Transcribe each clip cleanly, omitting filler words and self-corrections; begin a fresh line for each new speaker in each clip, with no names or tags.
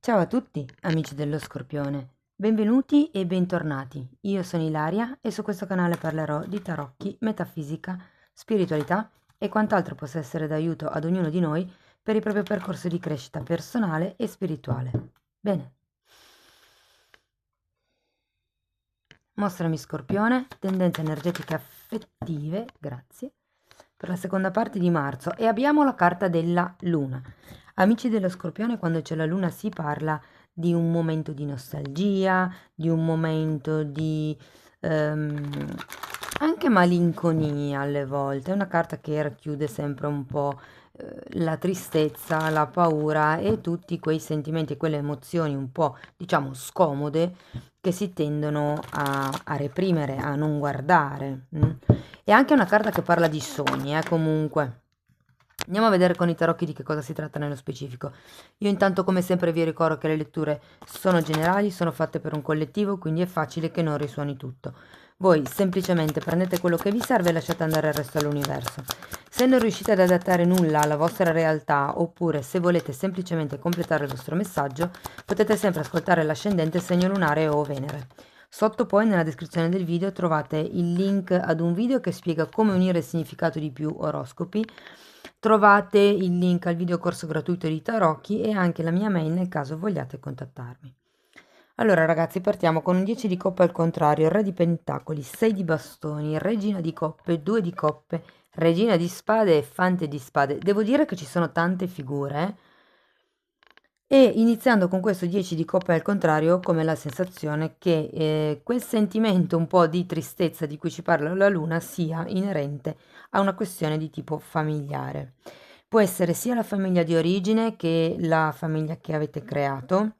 Ciao a tutti, amici dello Scorpione. Benvenuti e bentornati. Io sono Ilaria e su questo canale parlerò di tarocchi, metafisica, spiritualità e quant'altro possa essere d'aiuto ad ognuno di noi per il proprio percorso di crescita personale e spirituale. Bene. Mostrami Scorpione, tendenze energetiche affettive, grazie, per la seconda parte di marzo e abbiamo la carta della Luna. Amici dello Scorpione, quando c'è la Luna si parla di un momento di nostalgia, di un momento di anche malinconia alle volte. È una carta che racchiude sempre un po' la tristezza, la paura e tutti quei sentimenti e quelle emozioni un po', diciamo, scomode che si tendono a reprimere, a non guardare. È anche una carta che parla di sogni, comunque. Andiamo a vedere con i tarocchi di che cosa si tratta nello specifico. Io intanto come sempre vi ricordo che le letture sono generali, sono fatte per un collettivo, quindi è facile che non risuoni tutto. Voi semplicemente prendete quello che vi serve e lasciate andare il resto all'universo. Se non riuscite ad adattare nulla alla vostra realtà, oppure se volete semplicemente completare il vostro messaggio, potete sempre ascoltare l'ascendente, segno lunare o Venere. Sotto poi nella descrizione del video trovate il link ad un video che spiega come unire il significato di più oroscopi. Trovate il link al video corso gratuito di tarocchi e anche la mia mail nel caso vogliate contattarmi. Allora ragazzi, partiamo con un 10 di coppe al contrario, re di pentacoli, 6 di bastoni, regina di coppe, 2 di coppe, regina di spade e fante di spade. Devo dire che ci sono tante figure. E iniziando con questo 10 di coppe al contrario, come la sensazione che quel sentimento un po' di tristezza di cui ci parla la luna sia inerente a una questione di tipo familiare. Può essere sia la famiglia di origine che la famiglia che avete creato,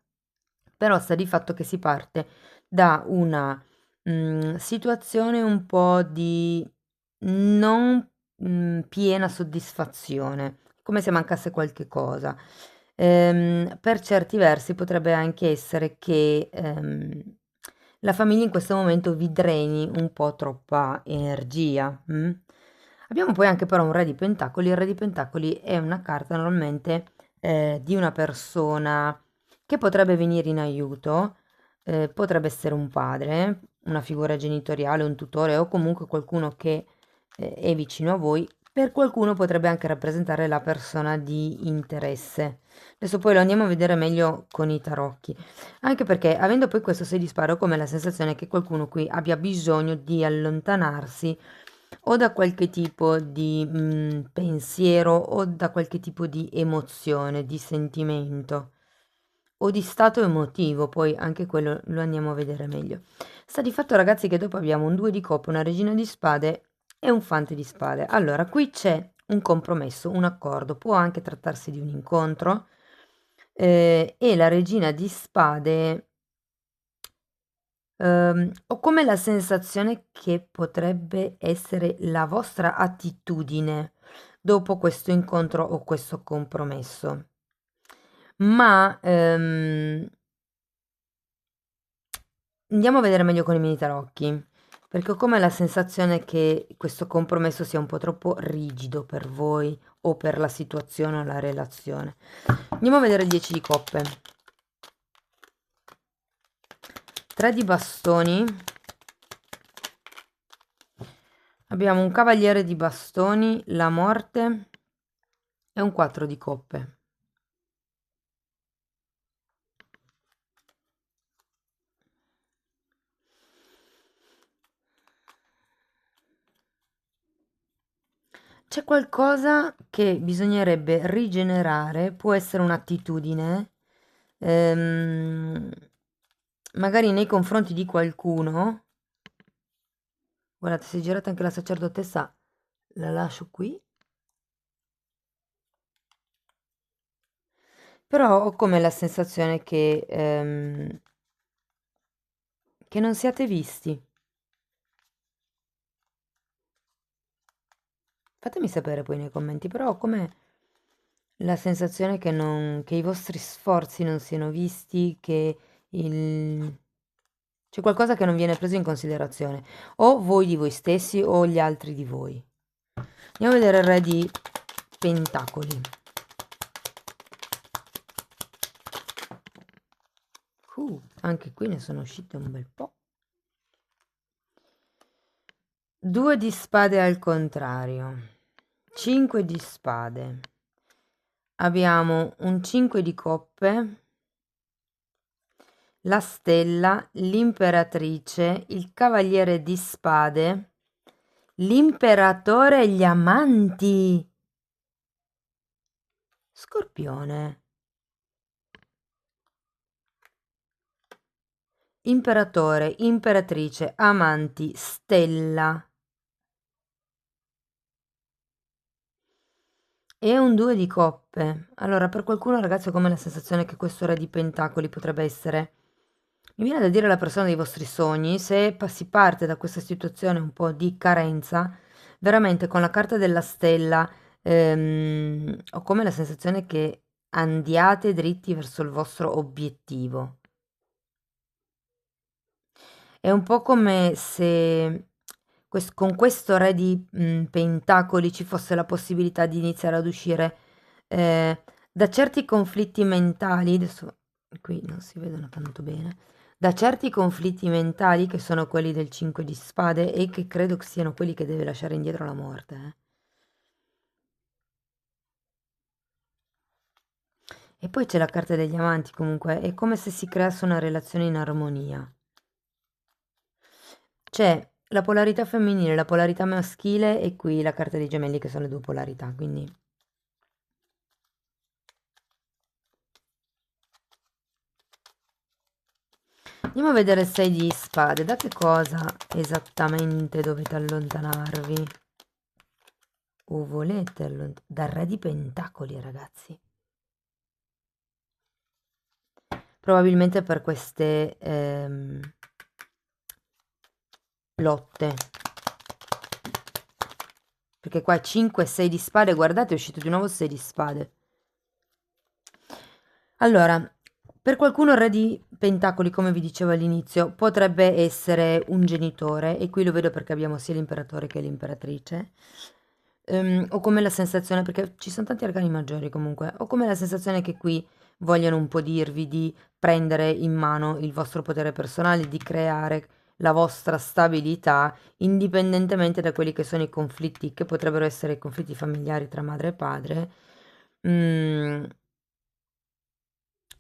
però sta di fatto che si parte da una situazione un po' di non piena soddisfazione, come se mancasse qualche cosa. Per certi versi potrebbe anche essere che la famiglia in questo momento vi dreni un po' troppa energia. Abbiamo poi anche però un re di pentacoli. Il re di pentacoli è una carta normalmente di una persona che potrebbe venire in aiuto, potrebbe essere un padre, una figura genitoriale, un tutore o comunque qualcuno che è vicino a voi. Per qualcuno potrebbe anche rappresentare la persona di interesse. Adesso poi lo andiamo a vedere meglio con i tarocchi, anche perché avendo poi questo 6 di spade ho come la sensazione che qualcuno qui abbia bisogno di allontanarsi o da qualche tipo di pensiero o da qualche tipo di emozione, di sentimento o di stato emotivo, poi anche quello lo andiamo a vedere meglio. Sta di fatto ragazzi che dopo abbiamo un 2 di coppe, una regina di spade e un fante di spade. Allora, qui c'è un compromesso, un accordo, può anche trattarsi di un incontro e la regina di spade ho come la sensazione che potrebbe essere la vostra attitudine dopo questo incontro o questo compromesso. Ma andiamo a vedere meglio con i miei tarocchi, perché ho come la sensazione che questo compromesso sia un po' troppo rigido per voi o per la situazione o la relazione. Andiamo a vedere il 10 di coppe. 3 di bastoni. Abbiamo un cavaliere di bastoni, la morte e un 4 di coppe. C'è qualcosa che bisognerebbe rigenerare, può essere un'attitudine, magari nei confronti di qualcuno. Guardate, si è girata anche la sacerdotessa, la lascio qui. Però ho come la sensazione che non siate visti. Fatemi sapere poi nei commenti, però ho come la sensazione che i vostri sforzi non siano visti, che c'è qualcosa che non viene preso in considerazione, o voi di voi stessi o gli altri di voi. Andiamo a vedere il re di pentacoli. Anche qui ne sono uscite un bel po'. 2 di spade al contrario, 5 di spade, abbiamo un 5 di coppe, la stella, l'imperatrice, il cavaliere di spade, l'imperatore e gli amanti. Scorpione. Imperatore, imperatrice, amanti, stella. E un 2 di coppe. Allora, per qualcuno, ragazzi, ho come la sensazione che questo re di pentacoli potrebbe essere, mi viene da dire, la persona dei vostri sogni. Se si parte da questa situazione un po' di carenza, veramente con la carta della stella, ho come la sensazione che andiate dritti verso il vostro obiettivo. È un po' come se con questo re di pentacoli ci fosse la possibilità di iniziare ad uscire da certi conflitti mentali. Adesso qui non si vedono tanto bene. Da certi conflitti mentali che sono quelli del 5 di spade e che credo che siano quelli che deve lasciare indietro la morte. E poi c'è la carta degli amanti, comunque è come se si creasse una relazione in armonia. C'è la polarità femminile, la polarità maschile e qui la carta dei gemelli che sono le due polarità, quindi andiamo a vedere il 6 di spade. Da che cosa esattamente dovete allontanarvi? O volete allontanarvi? Dal re di pentacoli, ragazzi. Probabilmente per queste lotte. Perché qua 5 e 6 di spade, guardate, è uscito di nuovo 6 di spade. Allora, per qualcuno il re di pentacoli, come vi dicevo all'inizio, potrebbe essere un genitore, e qui lo vedo perché abbiamo sia l'imperatore che l'imperatrice. Ho come la sensazione, perché ci sono tanti arcani maggiori comunque, ho come la sensazione che qui vogliano un po' dirvi di prendere in mano il vostro potere personale, di creare la vostra stabilità, indipendentemente da quelli che sono i conflitti, che potrebbero essere i conflitti familiari tra madre e padre. Mm,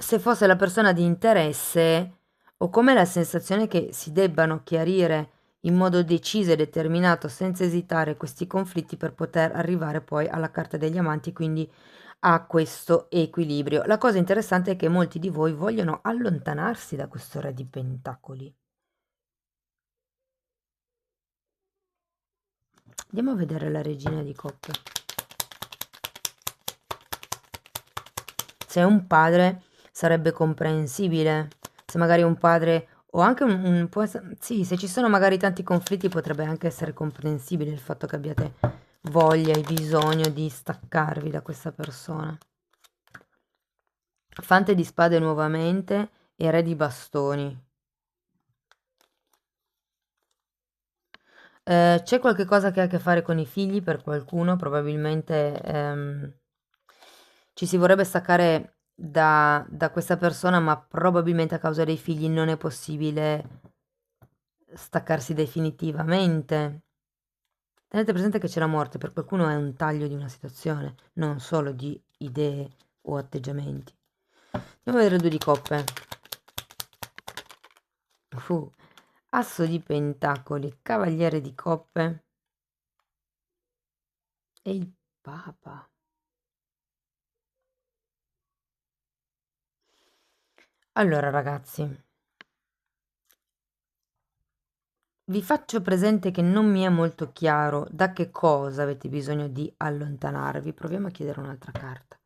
Se fosse la persona di interesse, ho come la sensazione che si debbano chiarire in modo deciso e determinato, senza esitare, questi conflitti per poter arrivare poi alla carta degli amanti, quindi a questo equilibrio. La cosa interessante è che molti di voi vogliono allontanarsi da questo re di pentacoli. Andiamo a vedere la regina di coppe. Se è un padre sarebbe comprensibile, se magari un padre o anche sì, se ci sono magari tanti conflitti potrebbe anche essere comprensibile il fatto che abbiate voglia e bisogno di staccarvi da questa persona. Fante di spade nuovamente e re di bastoni. C'è qualche cosa che ha a che fare con i figli per qualcuno, probabilmente ci si vorrebbe staccare da questa persona, ma probabilmente a causa dei figli non è possibile staccarsi definitivamente. Tenete presente che c'è la morte, per qualcuno è un taglio di una situazione, non solo di idee o atteggiamenti. Andiamo a vedere due di coppe. Asso di pentacoli, cavaliere di coppe e il papa. Allora, ragazzi, vi faccio presente che non mi è molto chiaro da che cosa avete bisogno di allontanarvi. Proviamo a chiedere un'altra carta.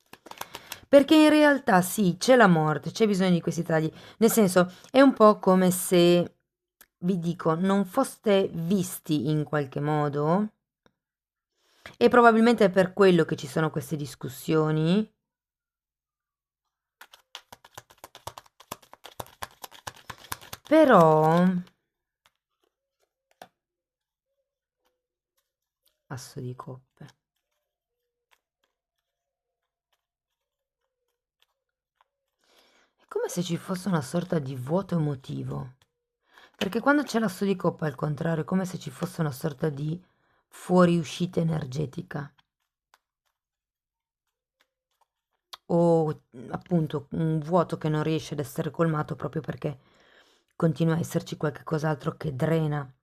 Perché in realtà sì, c'è la morte, c'è bisogno di questi tagli. Nel senso, è un po' come se, vi dico, non foste visti in qualche modo. E probabilmente è per quello che ci sono queste discussioni. Però, asso di coppe. come se ci fosse una sorta di vuoto emotivo, perché quando c'è l'asso di coppa al contrario è come se ci fosse una sorta di fuoriuscita energetica o appunto un vuoto che non riesce ad essere colmato proprio perché continua a esserci qualche cos'altro che drena.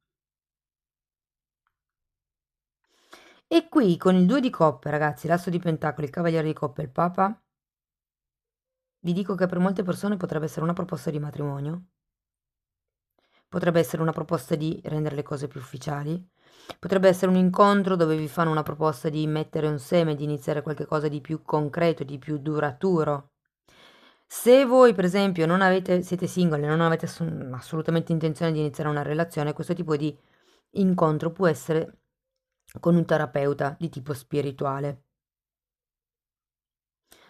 E qui con il 2 di coppe, ragazzi, l'asso di pentacoli, il cavaliere di coppe e il papa, vi dico che per molte persone potrebbe essere una proposta di matrimonio, potrebbe essere una proposta di rendere le cose più ufficiali, potrebbe essere un incontro dove vi fanno una proposta di mettere un seme, di iniziare qualcosa di più concreto, di più duraturo. Se voi, per esempio, non avete, siete single e non avete assolutamente intenzione di iniziare una relazione, questo tipo di incontro può essere con un terapeuta di tipo spirituale.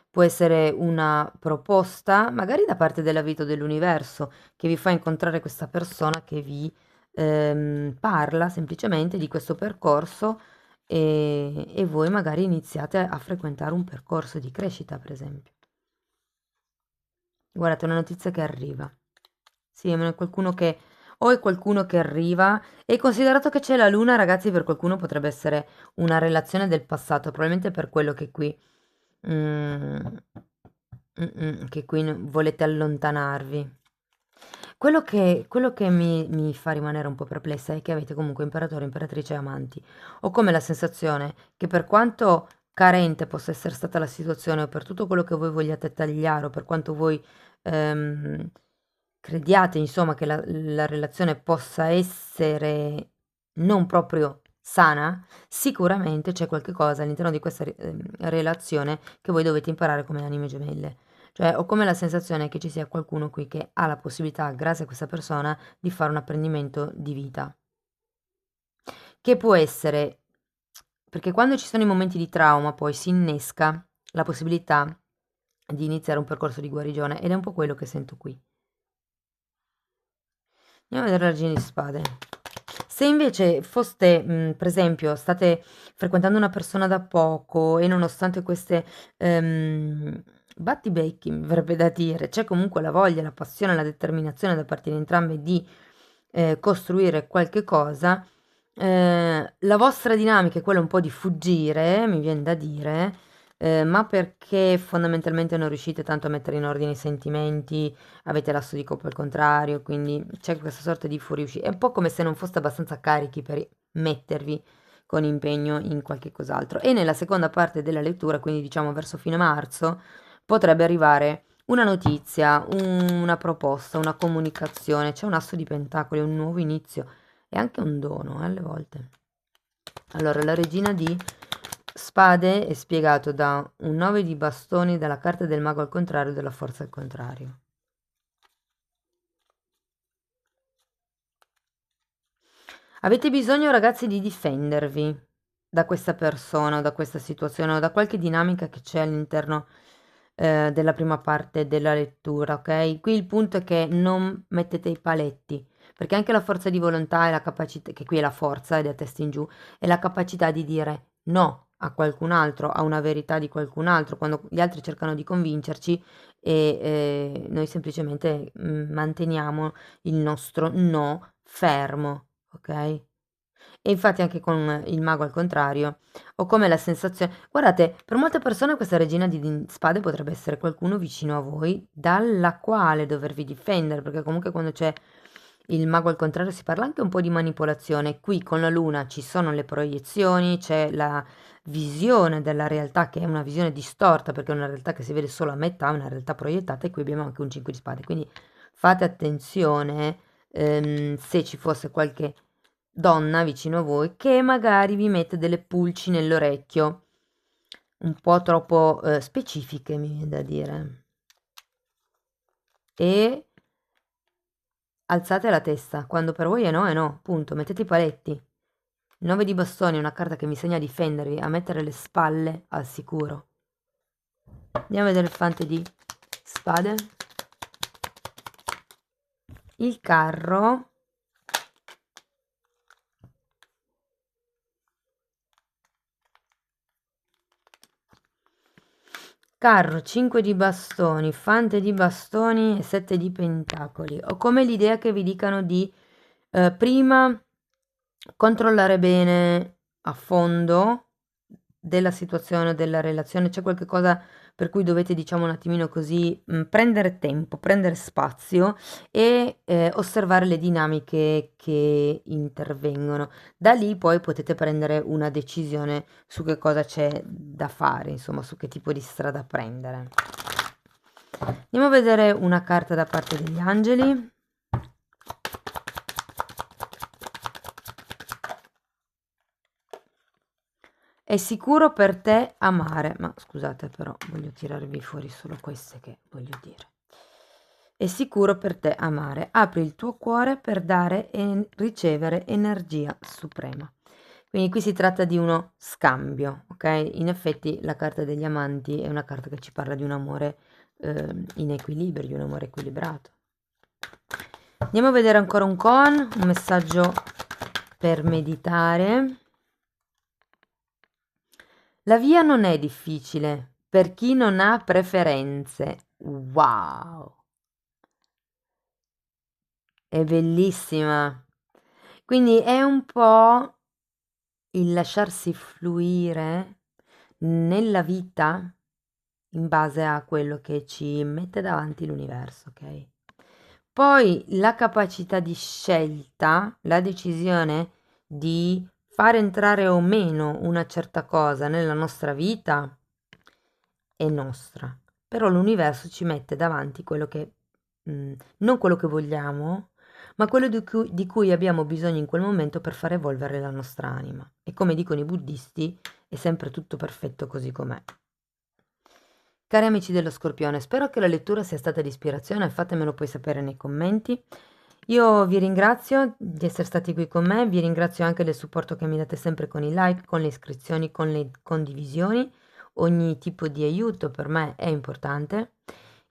Può essere una proposta, magari da parte della vita o dell'universo, che vi fa incontrare questa persona che vi parla semplicemente di questo percorso e voi magari iniziate a frequentare un percorso di crescita, per esempio. Guardate, una notizia che arriva. Sì, è qualcuno che o è qualcuno che arriva e considerato che c'è la luna, ragazzi, per qualcuno potrebbe essere una relazione del passato, probabilmente per quello che qui mm, che qui volete allontanarvi. Quello che mi fa rimanere un po' perplessa è che avete comunque imperatore, imperatrice e amanti. Ho come la sensazione che per quanto carente possa essere stata la situazione o per tutto quello che voi vogliate tagliare o per quanto voi ehm, crediate, insomma, che la relazione possa essere non proprio sana, sicuramente c'è qualche cosa all'interno di questa relazione che voi dovete imparare come anime gemelle. Cioè, ho come la sensazione che ci sia qualcuno qui che ha la possibilità, grazie a questa persona, di fare un apprendimento di vita. Che può essere, perché quando ci sono i momenti di trauma, poi si innesca la possibilità di iniziare un percorso di guarigione ed è un po' quello che sento qui. Andiamo a vedere la regina di spade. Se invece foste, per esempio, state frequentando una persona da poco e nonostante queste battibecchi, mi verrebbe da dire, c'è comunque la voglia, la passione, la determinazione da parte di entrambi di costruire qualche cosa, la vostra dinamica è quella un po' di fuggire, mi viene da dire, ma perché fondamentalmente non riuscite tanto a mettere in ordine i sentimenti, avete l'asso di coppa al contrario, quindi c'è questa sorta di fuoriuscita. È un po' come se non foste abbastanza carichi per mettervi con impegno in qualche cos'altro. E nella seconda parte della lettura, quindi diciamo verso fine marzo, potrebbe arrivare una notizia, una proposta, una comunicazione, c'è un asso di pentacoli, un nuovo inizio e anche un dono, alle volte. Allora, la regina di spade è spiegato da un 9 di bastoni, dalla carta del mago al contrario, della forza al contrario. Avete bisogno, ragazzi, di difendervi da questa persona o da questa situazione o da qualche dinamica che c'è all'interno della prima parte della lettura, ok? Qui il punto è che non mettete i paletti, perché anche la forza di volontà e la capacità, che qui è la forza ed è a testa in giù, è la capacità di dire no a qualcun altro, a una verità di qualcun altro, quando gli altri cercano di convincerci e noi semplicemente manteniamo il nostro no fermo, ok? E infatti anche con il mago al contrario, ho come la sensazione, guardate, per molte persone questa regina di spade potrebbe essere qualcuno vicino a voi dalla quale dovervi difendere, perché comunque quando c'è il mago al contrario si parla anche un po' di manipolazione. Qui con la luna ci sono le proiezioni, c'è la visione della realtà che è una visione distorta perché è una realtà che si vede solo a metà, una realtà proiettata e qui abbiamo anche un 5 di spade, quindi fate attenzione se ci fosse qualche donna vicino a voi che magari vi mette delle pulci nell'orecchio, un po' troppo specifiche, mi viene da dire. E alzate la testa, quando per voi è no, punto, mettete i paletti. Il 9 di bastoni è una carta che mi insegna a difendervi, a mettere le spalle al sicuro. Andiamo a vedere il fante di spade. Il carro. Carro, 5 di bastoni, fante di bastoni e 7 di pentacoli. Ho come l'idea che vi dicano di prima controllare bene a fondo della situazione, della relazione. C'è qualche cosa per cui dovete, diciamo, un attimino così prendere tempo, prendere spazio e osservare le dinamiche che intervengono. Da lì poi potete prendere una decisione su che cosa c'è da fare, insomma, su che tipo di strada prendere. Andiamo a vedere una carta da parte degli angeli. È sicuro per te amare, ma scusate però voglio tirarvi fuori solo queste che voglio dire. È sicuro per te amare, apri il tuo cuore per dare e ricevere energia suprema. Quindi qui si tratta di uno scambio, ok? In effetti la carta degli amanti è una carta che ci parla di un amore in equilibrio, di un amore equilibrato. Andiamo a vedere ancora un koan, un messaggio per meditare. La via non è difficile per chi non ha preferenze. Wow! È bellissima. Quindi è un po' il lasciarsi fluire nella vita in base a quello che ci mette davanti l'universo, ok? Poi la capacità di scelta, la decisione di fare entrare o meno una certa cosa nella nostra vita è nostra, però l'universo ci mette davanti quello che, non quello che vogliamo, ma quello di cui abbiamo bisogno in quel momento per far evolvere la nostra anima. E come dicono i buddisti, è sempre tutto perfetto così com'è. Cari amici dello Scorpione, spero che la lettura sia stata di ispirazione, fatemelo poi sapere nei commenti. Io vi ringrazio di essere stati qui con me, vi ringrazio anche del supporto che mi date sempre con i like, con le iscrizioni, con le condivisioni. Ogni tipo di aiuto per me è importante.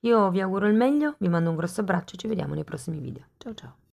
Io vi auguro il meglio, vi mando un grosso abbraccio e ci vediamo nei prossimi video. Ciao ciao!